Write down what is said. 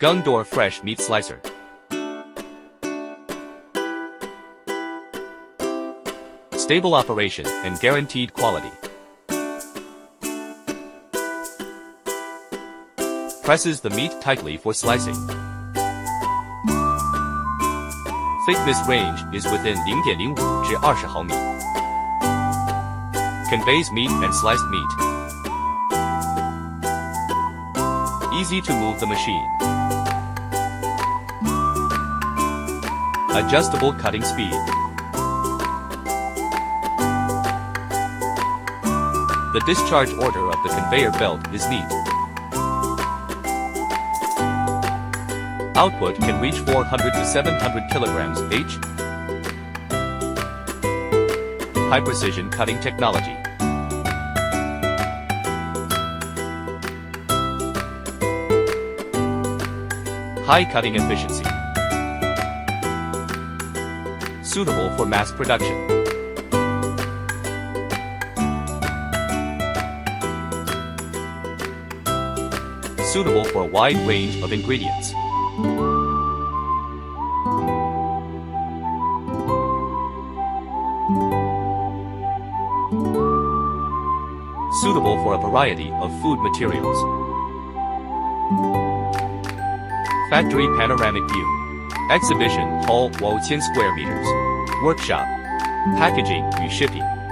Gondor Fresh Meat Slicer. Stable operation and guaranteed quality. Presses the meat tightly for slicing. Thickness range is within 0.05至20毫米. Conveys meat and sliced meat. Easy to move the machine. Adjustable cutting speed. The discharge order of the conveyor belt is neat. Output can reach 400 to 700 kilograms H. High precision cutting technology. High cutting efficiency. Suitable for mass production. Suitable for a wide range of ingredients. Suitable for a variety of food materials. Factory panoramic view. Exhibition hall 5000 square meters. Workshop. Packaging与 shipping.